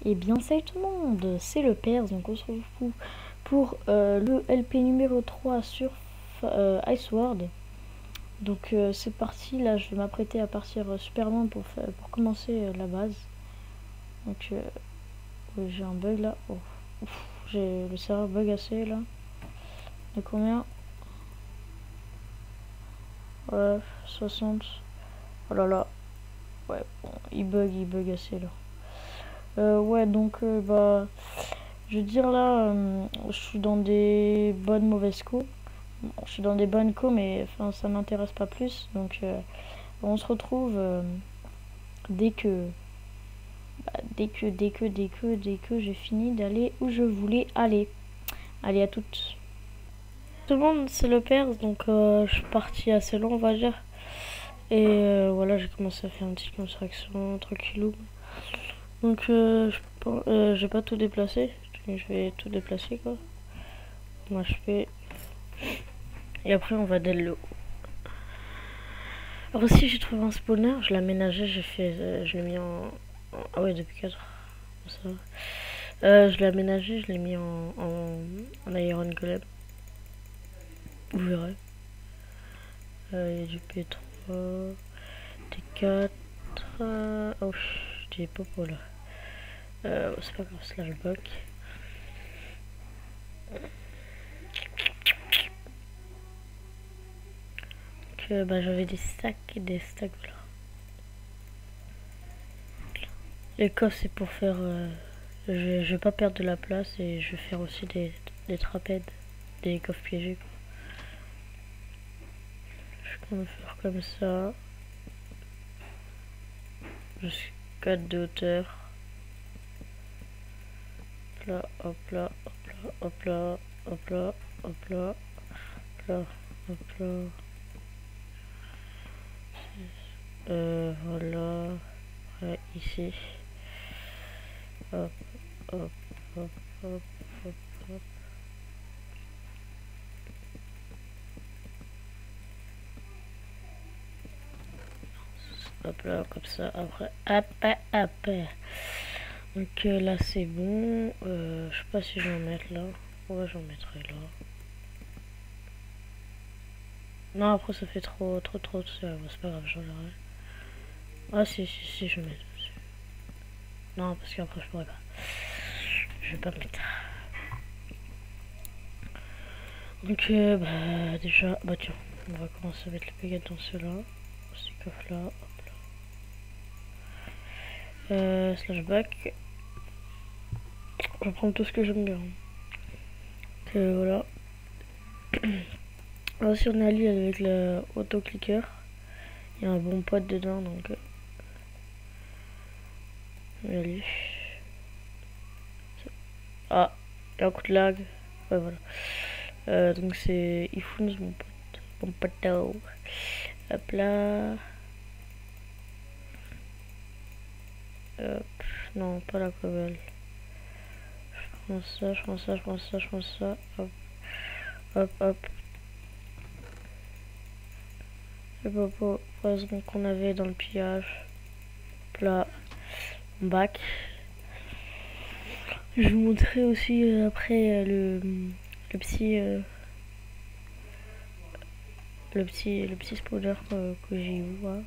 Et bien salut tout le monde, c'est le Pers, donc on se retrouve pour le LP numéro 3 sur Iceward. Donc c'est parti, là je vais m'apprêter à partir super loin pour commencer la base. Donc j'ai un bug là, oh. J'ai le serveur bug assez là. De combien? Ouais, 60. Oh là là, ouais, bon, il bug assez là. Ouais, donc bah... Je veux dire là, je suis dans des bonnes mauvaises co. Bon, je suis dans des bonnes co, mais enfin ça m'intéresse pas plus. Donc on se retrouve dès que, dès que j'ai fini d'aller où je voulais aller. Allez, à toutes. Tout le monde, c'est le Pers, donc je suis partie assez loin, on va dire. Et voilà, j'ai commencé à faire une petite construction tranquillou. Donc je vais pas tout déplacer. Je vais tout déplacer quoi. Moi je fais. Et après on va dès le haut. Alors aussi j'ai trouvé un spawner, je l'ai aménagé, je l'ai mis Ah ouais, depuis 4 ans, ça va. Je l'ai aménagé, je l'ai mis en Iron Golem. Vous verrez. Il y a du P3, T4... Oh, j'ai pas pour là. C'est pas grave, slash block. Bah, j'avais des stacks et des stacks, voilà. Les coffres c'est pour faire... je vais pas perdre de la place et je vais faire aussi des trapèdes, des coffres piégés quoi. Je vais faire comme ça. Jusqu'à 2 hauteur. Là, hop là, hop là, hop là, hop là, hop là, hop là, hop là. Voilà. Ouais, ici. Hop, hop, hop, hop, hop, hop. Hop là, comme ça. Après, hop, hop. Donc là, c'est bon. Je sais pas si je vais en mettre là. Ouais, j'en mettrai là. Non, après, ça fait trop. C'est pas grave, j'enlèverai. Ah, si, je mets. Non, parce qu'après, je pourrais pas. Je vais pas me mettre. Donc, bah, déjà, bah tiens, on va commencer à mettre les baguettes dans ceux-là. Ces coffres-là, hop là. Slash back. Je vais prendre tout ce que j'aime bien. Donc, voilà. Alors, si on allie avec le auto-clicker, il y a un bon pote dedans, donc. Allez. Ah, il y a un coup de lag. Ouais, voilà. Donc, c'est Ifoons, mon pote. Mon poteau. Hop là. Hop. Non, pas la cobble. Je prends ça, je prends ça, je prends ça, je prends ça. Hop. Hop, hop. Le poison qu'on avait dans le pillage. Hop là. Bac. Je vais vous montrer aussi après le petit le petit spawner que j'ai eu. Hein.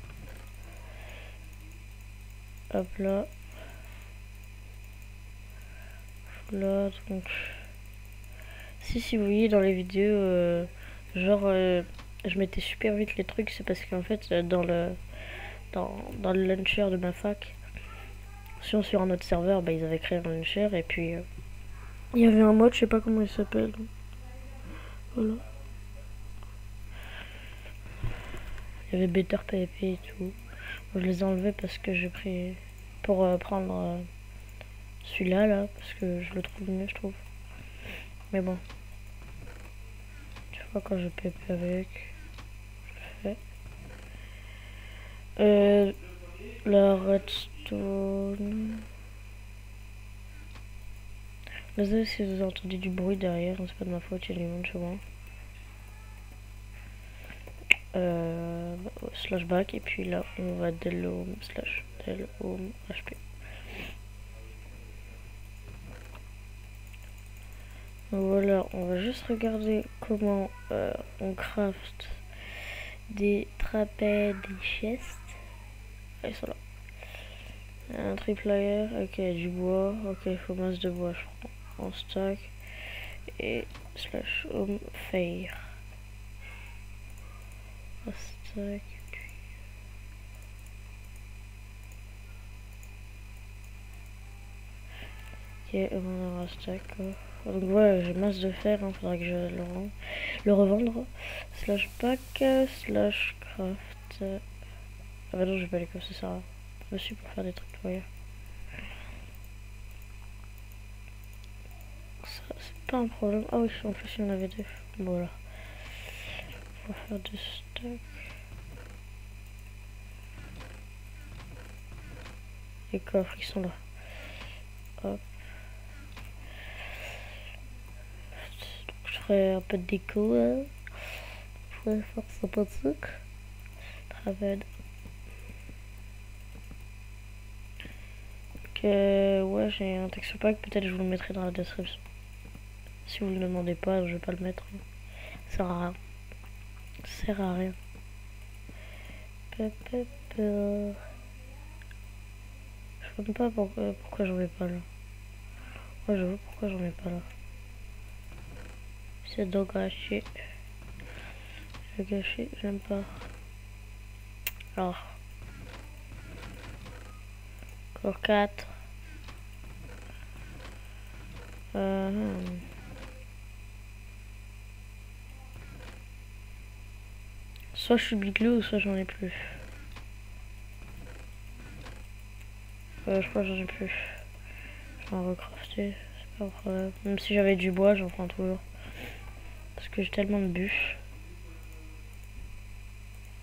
Hop là. Là, donc. Si vous voyez dans les vidéos, genre, je mettais super vite les trucs, c'est parce qu'en fait, dans le launcher de ma fac, sur un autre serveur, bah, ils avaient créé un launcher et puis il y avait un mode, je sais pas comment il s'appelle. Voilà. Il y avait Better PvP et tout. Bon, je les ai enlevés parce que j'ai pris pour prendre celui-là là, parce que je le trouve mieux, je trouve. Mais bon. Tu vois, quand je PvP avec, je fais. La redstone. Désolé si vous avez entendu du bruit derrière, c'est pas de ma faute, il y a du monde chez moi. Slash back et puis là on va del home slash del home HP. Voilà, on va juste regarder comment on craft des trapèzes, des chests. Ils sont là. Un triplayer, ok, du bois, ok, faut masse de bois, je prends en stack. Et slash home fire. Un stack. Ok, on a un stack. Donc voilà, j'ai masse de fer, hein, faudra que je le revendre. Slash pack, slash craft. Ah bah non, je vais pas les casser ça. Je suis pour faire des trucs de wire. Ça, c'est pas un problème. Ah oui, en plus, il y en avait deux. Voilà. On va faire deux stacks. Les coffres qui sont là. Hop. Donc, je ferai un peu de déco. Hein. Je pourrais faire sympathique. Travail. Donc, ouais, j'ai un texture pack. Peut-être je vous le mettrai dans la description. Si vous ne le demandez pas, je vais pas le mettre. Ça sert à rien. Ça sert à rien. Je sais pas pourquoi j'en ai pas là. Moi j'avoue pourquoi j'en ai pas là. C'est donc gâché. Je gâché, j'aime pas. Alors. Encore 4. Soit je suis bigleux, soit j'en ai plus. Je crois que j'en ai plus. Je vais en recrafter, c'est pas un problème. Même si j'avais du bois, j'en prends toujours. Parce que j'ai tellement de bûches.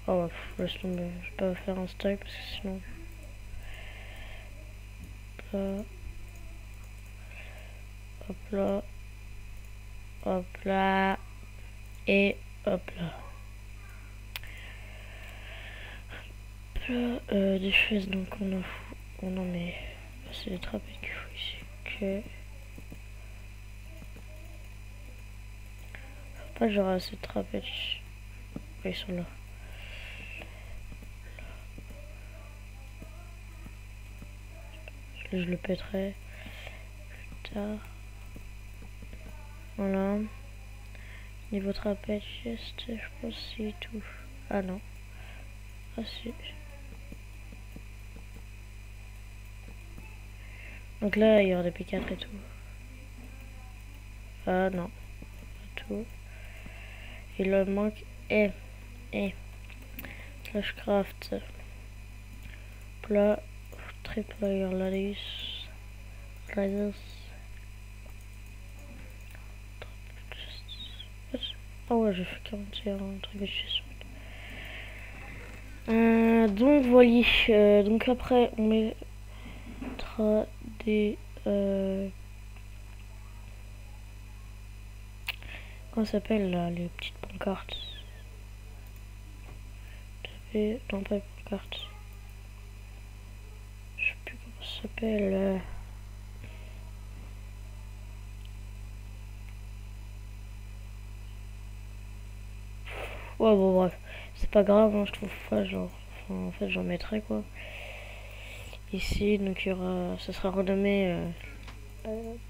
Oh ouais, laisse tomber. Je vais pas faire un stack parce que sinon. Là. Hop là. Hop là. Et hop là. Hop là. Des chaises, donc on en met. C'est des trapèzes qu'il faut ici. Ok. Faut pas que j'aurai assez de trapèzes. Ils sont là. Je le pèterai plus tard. Voilà. Niveau trapèze, juste, je pense que c'est tout. Ah non. Ah si. Donc là, il y aura des P4 et tout. Ah non. Pas tout. Il en manque. Flashcraft. Plat. Triplayer Ladis. Ah ouais, j'ai fait 41 trucs de chez. Donc voilà. Donc après, on mettra des. Comment ça s'appelle là, les petites pancartes? Non, pas les pancartes. Je sais plus comment ça s'appelle. Ouais, bon, bref. C'est pas grave, hein, je trouve pas, genre. Enfin, en fait, j'en mettrai quoi. Ici, donc il y aura. Ça sera renommé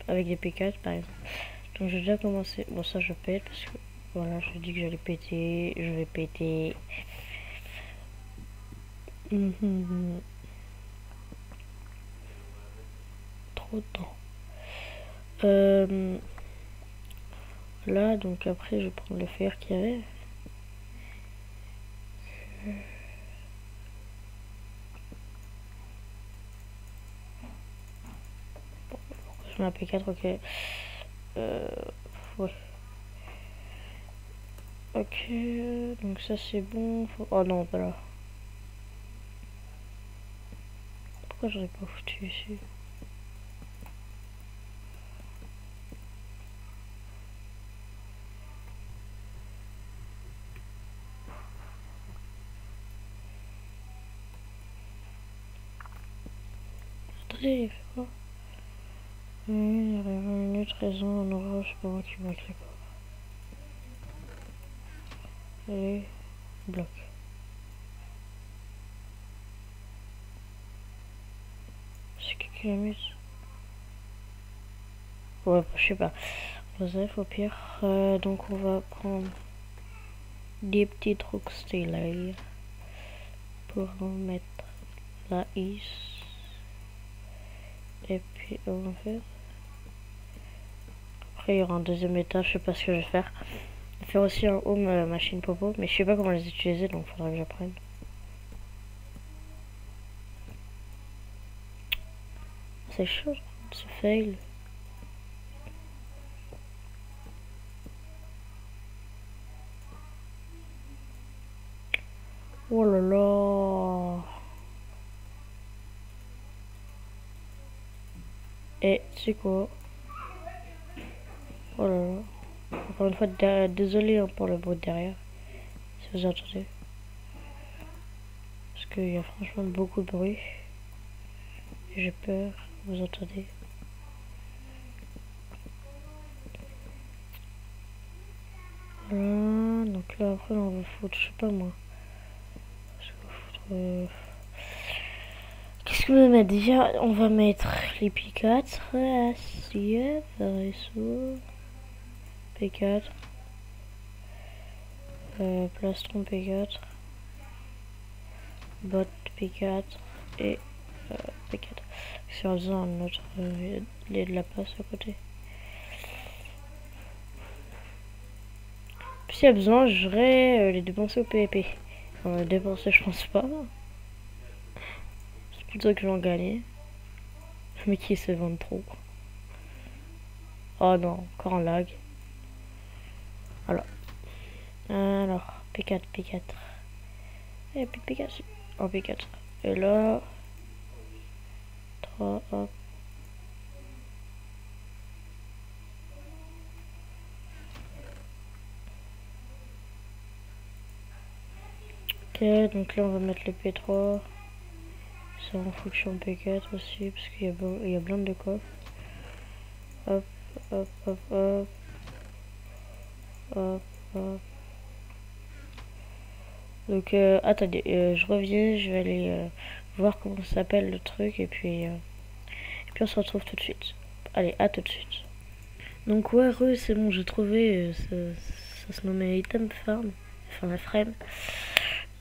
avec des P4 par exemple. Donc j'ai déjà commencé. Bon, ça je pète parce que. Voilà, je dis que j'allais péter. Je vais péter. Trop de temps. Là, donc après, je vais prendre le fer qu'il y avait. Je mets un P4, ok. Ouais. Ok, donc ça c'est bon. Oh non, pas là. Pourquoi j'en ai pas foutu ici? Attendez, il fait quoi? Il y a 20 minutes, raison, en orage, c'est pas moi qui marque les corps. Et bloc. C'est qui l'a mis? Ouais, je sais pas. Bref, au pire. Donc on va prendre des petits trucs stylés pour mettre la is. Et puis on va faire. Après il y aura un deuxième étage, je sais pas ce que je vais faire. Je vais faire aussi un home machine popo, mais je sais pas comment les utiliser, donc faudra que j'apprenne. C'est chaud, ce fail. Oh là là. Et c'est quoi? Oh là là. Encore une fois, désolé hein, pour le bruit derrière. Si vous entendez. Parce qu'il y a franchement beaucoup de bruit. Et j'ai peur. Vous entendez? Voilà. Donc là, après, on va foutre, je sais pas moi. Qu'est-ce qu'on va mettre? Déjà, on va mettre les P4, assiette, vaisseau, P4, plastron P4, bot P4 et P4. Si on a besoin de notre lait de la place à côté. Puis s'il y a besoin, j'aurais les dépenser au PVP. On va dépenser, je pense pas. C'est plutôt que je vais en gagner. Mais qui se vend trop. Oh non, encore en lag. Alors, P4, P4. Et puis P4. En P4. Et là, 3, hop. Ok, donc là on va mettre le P3. Ça en fonction P4 aussi, parce qu'il y a plein de coffres. Hop, hop, hop, hop. Hop, hop. Donc, attendez, je reviens, je vais aller voir comment s'appelle le truc, et puis on se retrouve tout de suite. Allez, à tout de suite. Donc, ouais, c'est bon, j'ai trouvé, ça se nommait Item Farm, enfin la frame.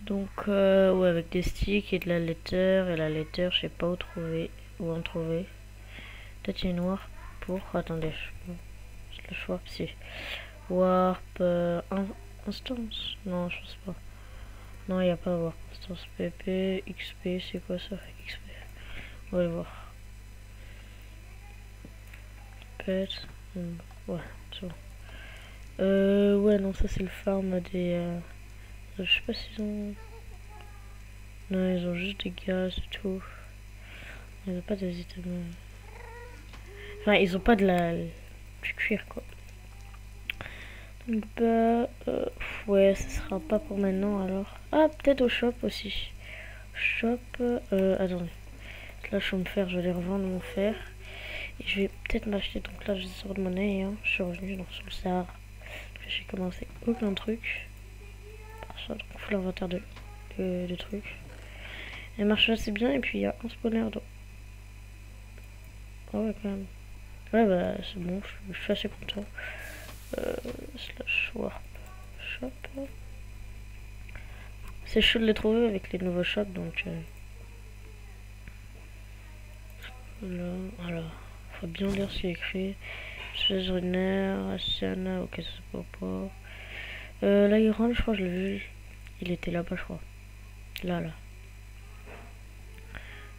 Donc, ouais, avec des sticks et de la letter, et la letter, je sais pas où en trouver. Peut-être il y a une warp pour, attendez, je le warp, si. Warp, instance, non, je pense pas. Non, il n'y a pas à voir. Instance PP, XP, c'est quoi ça? XP. On va aller voir. Pet. Ouais, c'est bon. Ouais, non, ça c'est le farm des. Je sais pas s'ils ont. Non, ils ont juste des gaz et tout. Ils ont pas des items. Enfin, ils ont pas de du cuir quoi. Donc, bah. Ouais, ça sera pas pour maintenant alors. Ah, peut-être au shop aussi. Shop. Attendez. Là, je vais me faire, je vais aller revendre mon fer. Et je vais peut-être m'acheter, donc là, je sors de monnaie. Hein. Je suis revenu sur le Sahara. J'ai commencé aucun truc. Par ça, donc il faut l'inventaire de trucs. Elle marche assez bien, et puis il y a un spawner d'eau. Ah ouais, quand même. Ouais, bah, c'est bon, je suis assez content. Slash warp shop. C'est chaud de les trouver avec les nouveaux shops, donc. Là, alors, faut bien lire ce qui est écrit. Chaise Runner, Asiana, ok, ça se voit pas. L'Iron, je crois que je l'ai vu. Il était là-bas, je crois. Là.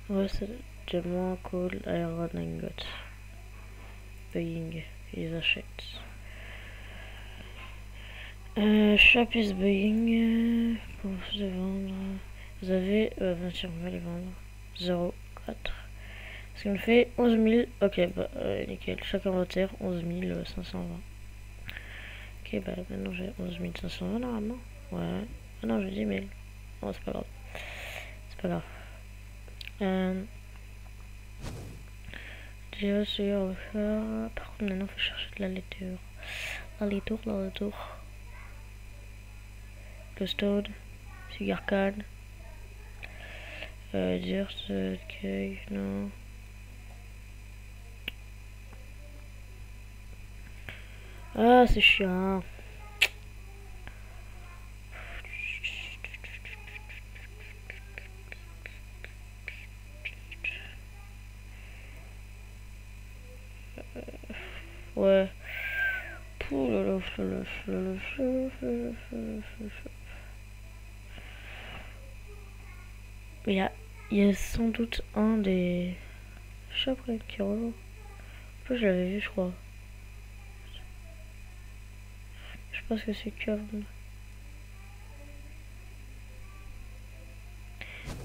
Ouais, c'est diamant, cool, Iron, Ingot. Buying, ils achètent. Shop is buying. Pour vous vendre. Vous avez. Bien sûr, on va les vendre. 0,4. Ce qui me fait 11 000. Ok, bah, nickel. Chaque inventaire, 11 520. Ok, bah, maintenant j'ai 11 520 normalement. Ouais. Ah non, j'ai 10 000. Oh, c'est pas grave. C'est pas grave. Déjà, c'est on va faire. Par contre, maintenant, il faut chercher de la laitue. La laitue. Glowstone. Sugarcane. Dirt, cake, non. Ah, c'est chiant. Ouais. Il y a sans doute un des shops qui revend. Je l'avais vu, je crois. Je pense que c'est comme.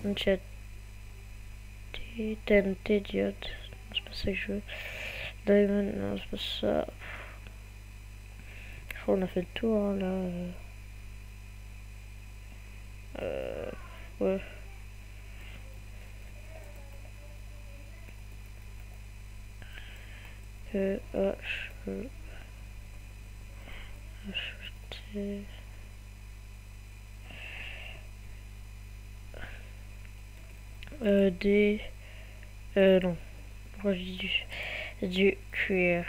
Un chat. TNT diode. C'est pas ça que je veux. Diamond, non, c'est pas ça. Je crois qu'on a fait le tour, hein, là. Ouais. Acheter. Des. Non. Pourquoi je dis du cuir.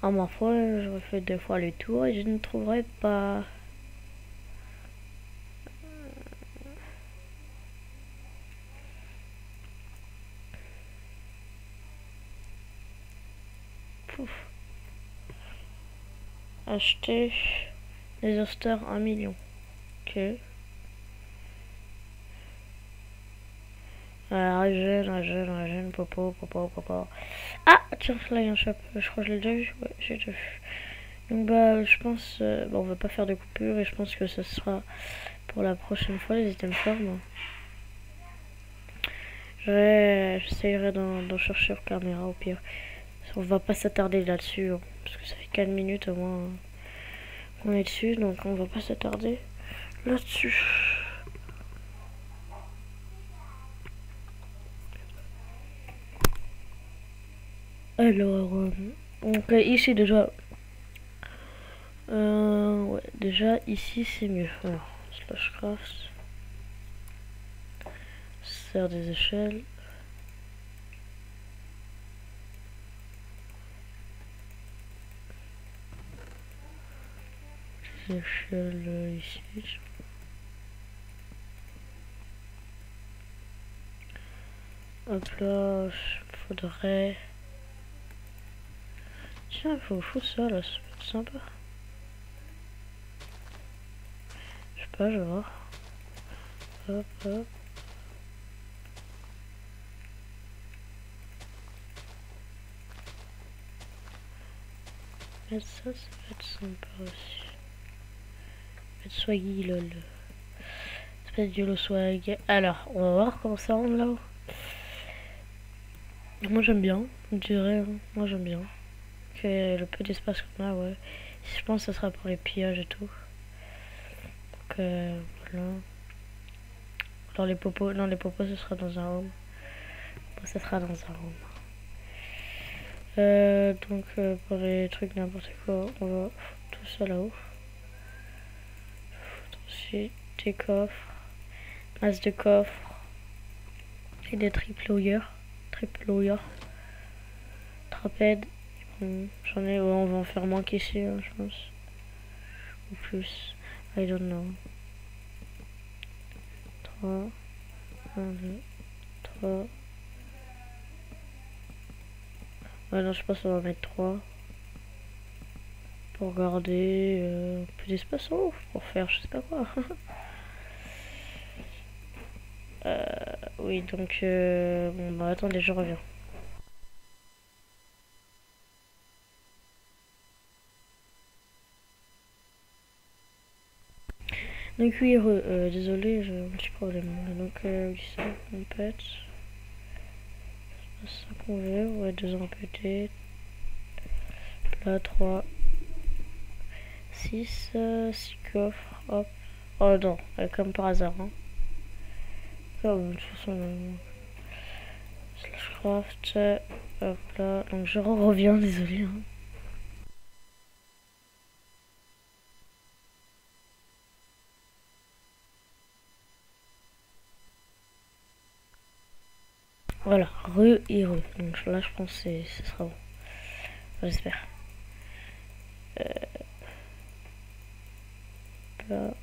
À ma foi, j'aurais fait 2 fois le tour et je ne trouverai pas. Pouf. Acheter les osters 1 million. Ok. Régène, popo. Ah, tiens, là il y a un shop. Je crois que je l'ai déjà vu. Ouais, j'ai déjà vu. Donc bah, je pense... bon, on va pas faire de coupure et je pense que ce sera pour la prochaine fois les items formes. J'essayerai d'en chercher sur caméra au pire. On va pas s'attarder là-dessus, hein, parce que ça fait 4 minutes au moins qu'on est dessus, donc on va pas s'attarder là-dessus. Alors, donc ici déjà... ouais, déjà ici c'est mieux. Alors, slash craft. Sert des échelles. Des échelles ici. Hop là, faudrait... Tiens, faut foutre ça là, ça peut être sympa. Je sais pas, je vais voir. Hop. Mettre ça, ça va être sympa aussi. Mettre swaggy lol. Ça peut être YOLO swag. Alors, on va voir comment ça rend là-haut. Moi j'aime bien, on dirait. Hein. Moi j'aime bien. Que le peu d'espace qu'on a, ouais. Je pense que ça sera pour les pillages et tout. Donc voilà. Alors les popos, non les popos ce sera dans un home. Bon, ça sera dans un home. Donc pour les trucs n'importe quoi, on va foutre tout ça là-haut. Foutre aussi des coffres, masse de coffres et des triployers, trapèdes. Bon, j'en ai, ouais, on va en faire moins qu'ici, hein, je pense, ou plus. I don't know. 3, 1, 2, 3. Ouais, non, je pense qu'on va mettre 3 pour garder un peu d'espace en haut pour faire je sais pas quoi. Oui, donc bon bah attendez, je reviens. Donc oui, désolé, j'ai un petit problème. Donc oui, ça, on pète. C'est pas ça qu'on veut, ouais, 2 ans pété. Là, 3, 6, 6 coffres, hop. Oh non, comme par hasard. Hein. Comme de toute façon, slash craft, hop là. Donc je reviens, désolé. Hein. Voilà, re et re. Donc là, je pense que ce sera bon. Enfin, j'espère. Là.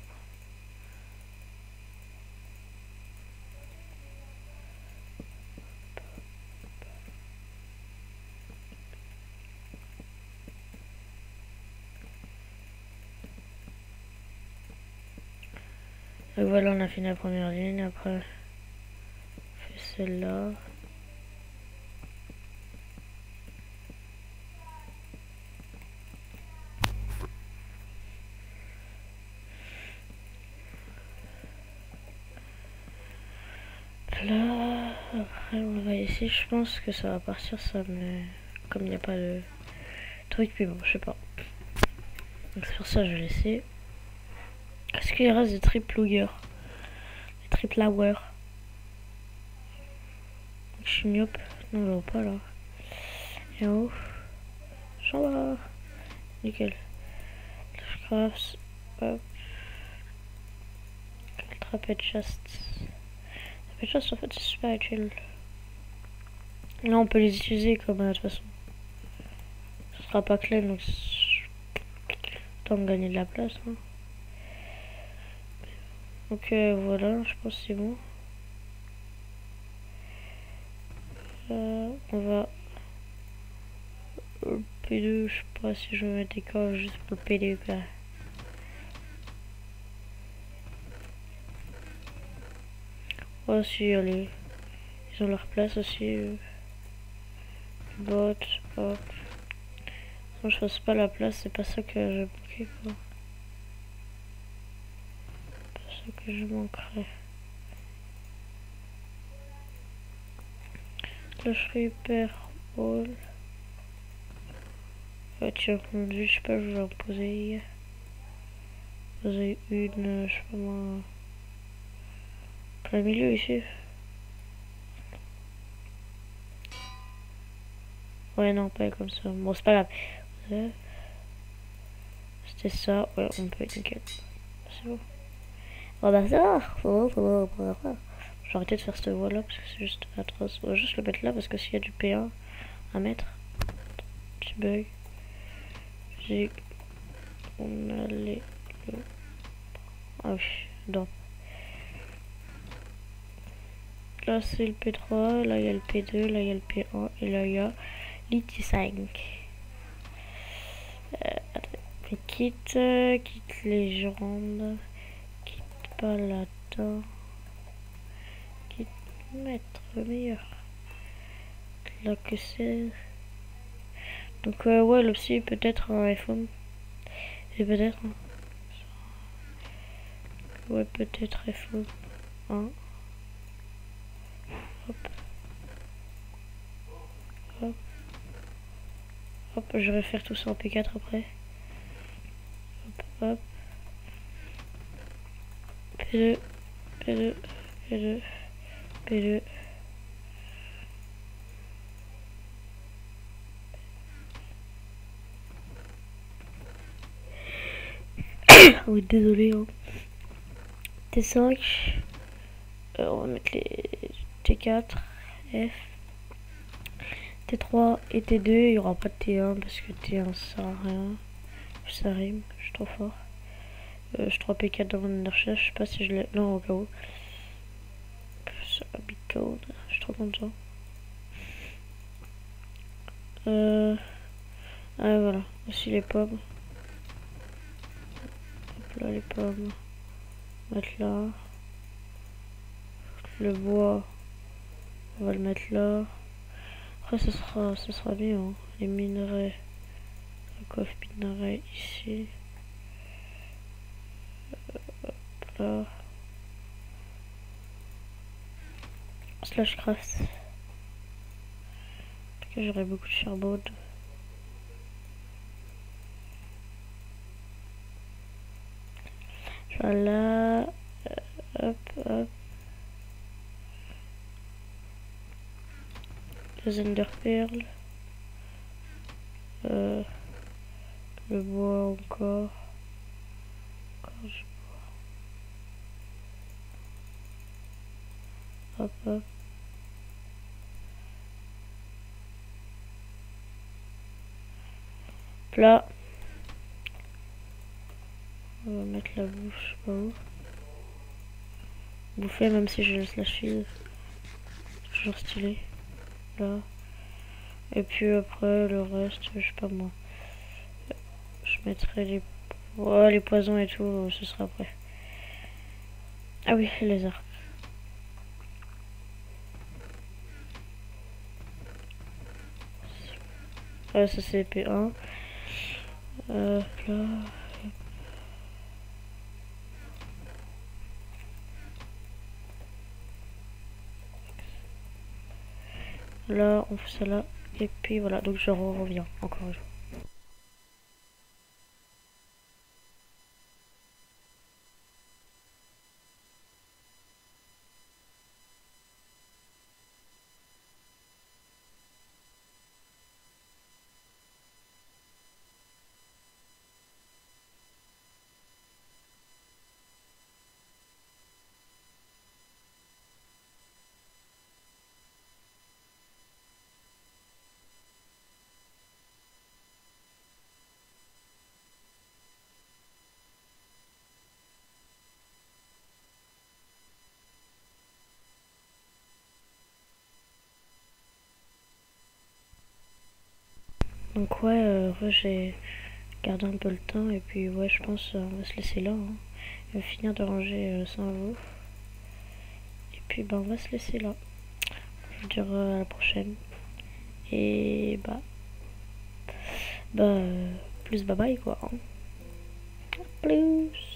Et voilà, on a fini la première ligne. Après, on fait celle-là. Là, après on va ici, je pense que ça va partir ça, mais comme il n'y a pas de truc, puis bon, je sais pas. Donc c'est pour ça que je vais laisser. Est-ce qu'il reste des triple loggers? Des triple hour? Je suis myope. Non, je vois pas là. Et en haut. J'en vois. Nickel. Crafts. Hop. Trapèze chest. Trapèze chest en fait c'est super utile. Là on peut les utiliser comme de toute façon. Ce sera pas clair donc tant de gagner de la place. Hein. Donc voilà, je pense que c'est bon. On va P2, je sais pas si je vais mettre des coffres juste pour le P2 quoi. Oh si, allez. Ils ont leur place aussi. Bot, hop. Non, je fasse pas la place, c'est pas ça que je manquais quoi. C'est pas ça que je manquerais. Là je récupère all. Ah tiens, je sais pas, je vais en poser. Poser une, je sais pas moi. Plein milieu ici. Ouais non, pas comme ça. Bon c'est pas grave. C'était ça, ouais on peut être nickel. C'est bon. Oh bah ça va. J'ai arrêté de faire cette voie là parce que c'est juste atroce. On va juste le mettre là parce que s'il y a du P1 à mettre. Petit bug. On a les... Ah oui, non. Là c'est le P3, là il y a le P2, là il y a le P1 et là il y a l'IT5. Quitte légende, quitte pas latin, quitte maître meilleur. Là que c'est. Donc ouais le psy peut-être un iPhone. Et peut-être. Hein. Ouais peut-être iPhone 1. Hop. Hop. Hop, je vais faire tout ça en P4 après. Hop, hop. P2, P2, P2, P2. Oui, désolé. Hein. T5. On va mettre les T4, F. T3 et T2, il n'y aura pas de T1 parce que T1 ça sert à rien. Ça rime, je suis trop fort. Je suis 3 P4 dans mon recherche, je sais pas si je l'ai. Non, au cas où. Ça big code, je suis trop content. Ah voilà, aussi les pommes. Hop là les pommes. Mettre là. Le bois, on va le mettre là. Après ce sera mieux, hein. Les minerais. Le coffre minerais ici. Hop là. Slash craft. Parce que j'aurai beaucoup de charbon. Voilà. Hop, hop. Les enderpearls. Le bois encore. Encore du bois. Hop, hop. Là. On va mettre la bouche, je sais pas où. Bouffer même si je laisse la shield. Toujours stylé. Là. Et puis après le reste, je sais pas moi. Je mettrai les poisons et tout, ce sera après. Ah oui, les arcs. Ouais, ça c'est P1. Là. Là, on fait ça là. Et puis voilà, donc je reviens encore une fois. Donc ouais, j'ai gardé un peu le temps et puis ouais, je pense on va se laisser là. Hein. On va finir de ranger sans vous. Et puis on va se laisser là. Je vous dire à la prochaine. Et plus bye bye quoi. Hein. Plus.